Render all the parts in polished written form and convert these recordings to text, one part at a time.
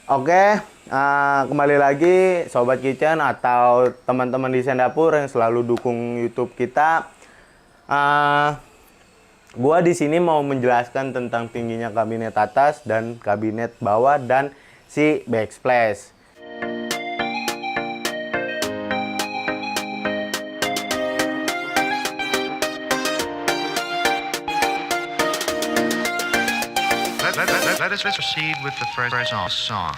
Oke, kembali lagi Sobat Kitchen atau teman-teman desain dapur yang selalu dukung YouTube kita. Gua di sini mau menjelaskan tentang tingginya kabinet atas dan kabinet bawah dan si backsplash. Let us proceed with the first song.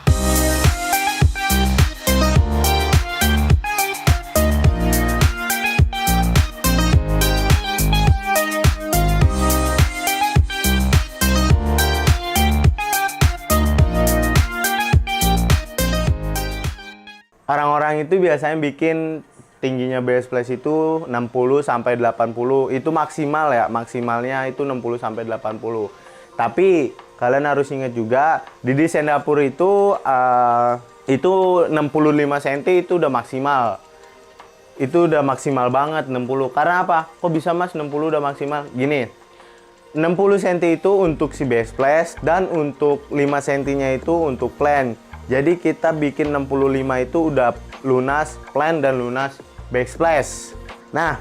Orang-orang itu biasanya bikin tingginya backsplash itu 60 sampai 80. Itu maksimal ya, maksimalnya itu 60 sampai 80. Tapi kalian harus ingat juga di desain dapur itu 65 cm itu udah maksimal. Itu udah maksimal banget 60. Karena apa? Kok bisa Mas 60 udah maksimal? Gini. 60 cm itu untuk si backsplash dan untuk 5 cm-nya itu untuk plan. Jadi kita bikin 65 itu udah lunas plan dan lunas backsplash. Nah,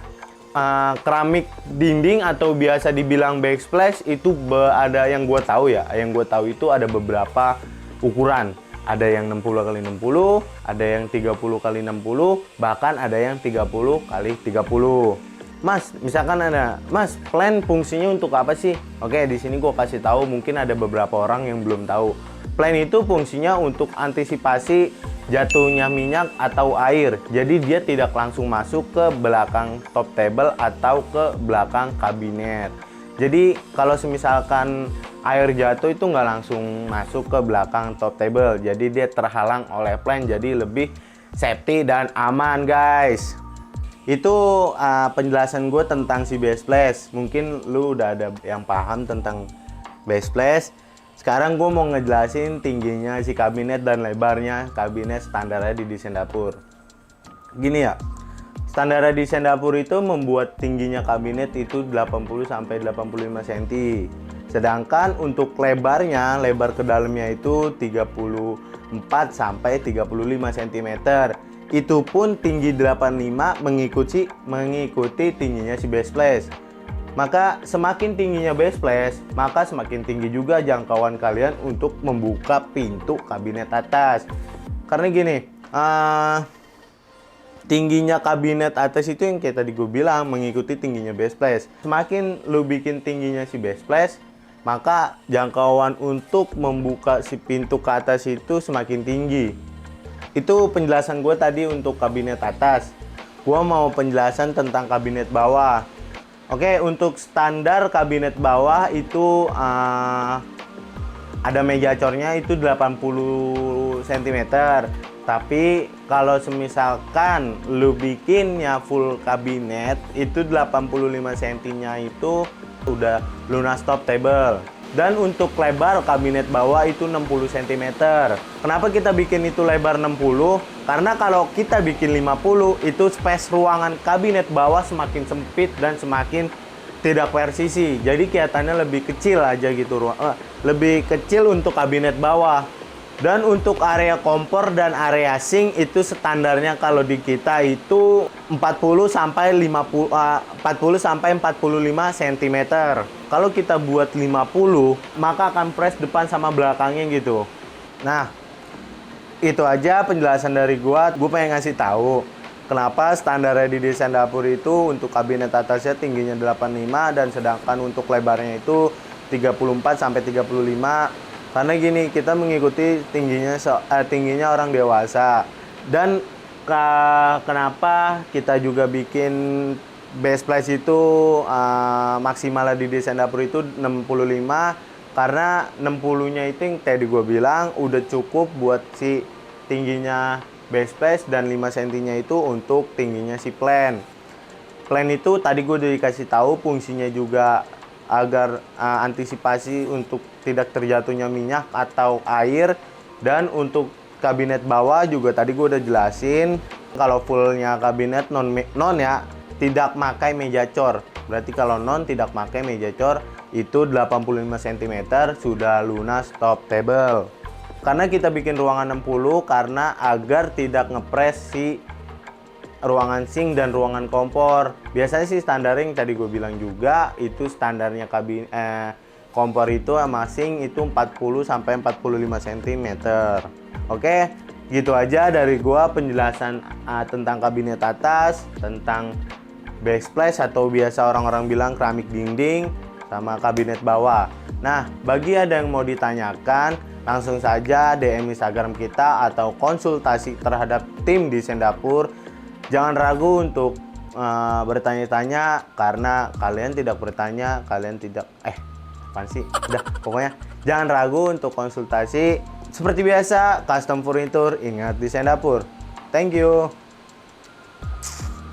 keramik dinding atau biasa dibilang backsplash itu ada yang gue tahu ya. Yang gue tahu itu ada beberapa ukuran. Ada yang 60 kali 60, ada yang 30 kali 60, bahkan ada yang 30 kali 30. Mas, misalkan ada, Mas, plan fungsinya untuk apa sih? Oke, di sini gue kasih tahu, mungkin ada beberapa orang yang belum tahu. Plan itu fungsinya untuk antisipasi jatuhnya minyak atau air. Jadi dia tidak langsung masuk ke belakang top table atau ke belakang kabinet. Jadi kalau misalkan air jatuh itu nggak langsung masuk ke belakang top table. Jadi dia terhalang oleh plan, jadi lebih safety dan aman guys. Itu penjelasan gue tentang si backsplash. Mungkin lu udah ada yang paham tentang backsplash. Sekarang gue mau ngejelasin tingginya si kabinet dan lebarnya kabinet standarnya di desain dapur. Gini ya, standar desain dapur itu membuat tingginya kabinet itu 80 sampai 85 cm. Sedangkan untuk lebarnya, lebar ke dalamnya itu 34 sampai 35 cm. Itu pun tinggi 85 mengikuti tingginya si backsplash. Maka semakin tingginya backsplash, maka semakin tinggi juga jangkauan kalian untuk membuka pintu kabinet atas. Karena gini, tingginya kabinet atas itu yang kayak tadi gue bilang mengikuti tingginya backsplash. Semakin lu bikin tingginya si backsplash, maka jangkauan untuk membuka si pintu ke atas itu semakin tinggi. Itu penjelasan gue tadi untuk kabinet atas. Gue mau penjelasan tentang kabinet bawah. Oke, untuk standar kabinet bawah itu ada meja cornya itu 80 cm. Tapi kalau semisalkan lu bikinnya full kabinet itu 85 cm-nya itu udah lunas top table. Dan untuk lebar kabinet bawah itu 60 cm. Kenapa kita bikin itu lebar 60? Karena kalau kita bikin 50, itu space ruangan kabinet bawah semakin sempit dan semakin tidak presisi. Jadi kelihatannya lebih kecil aja gitu, lebih kecil untuk kabinet bawah. Dan untuk area kompor dan area sink itu standarnya kalau di kita itu 40 sampai 45 cm. Kalau kita buat 50, maka akan press depan sama belakangnya gitu. Nah, itu aja penjelasan dari gua. Gua pengen ngasih tahu kenapa standarnya di desain dapur itu untuk kabinet atasnya tingginya 85 dan sedangkan untuk lebarnya itu 34 sampai 35. Karena gini, kita mengikuti tingginya orang dewasa. Dan kenapa kita juga bikin backsplash itu maksimal di desain dapur itu 65, karena 60-nya itu yang tadi gue bilang udah cukup buat si tingginya backsplash dan 5 cm-nya itu untuk tingginya si plan. Plan itu tadi gue udah dikasih tahu fungsinya juga agar antisipasi untuk tidak terjatuhnya minyak atau air. Dan untuk kabinet bawah juga tadi gue udah jelasin kalau fullnya kabinet non ya tidak pakai meja cor. Berarti kalau non tidak pakai meja cor itu 85 cm sudah lunas top table. Karena kita bikin ruangan 60 karena agar tidak ngepres si ruangan sink dan ruangan kompor. Biasanya sih standarnya yang tadi gue bilang juga, itu standarnya kompor itu sama sink itu 40 sampai 45 cm. Oke, gitu aja dari gua penjelasan tentang kabinet atas, tentang backsplash atau biasa orang-orang bilang keramik dinding, sama kabinet bawah. Nah, bagi ada yang mau ditanyakan, langsung saja DM Instagram kita atau konsultasi terhadap tim desain dapur. Jangan ragu untuk bertanya-tanya, karena kalian tidak bertanya, kalian tidak apaan sih? Udah, pokoknya jangan ragu untuk konsultasi. Seperti biasa, custom furniture, ingat desain dapur. Thank you.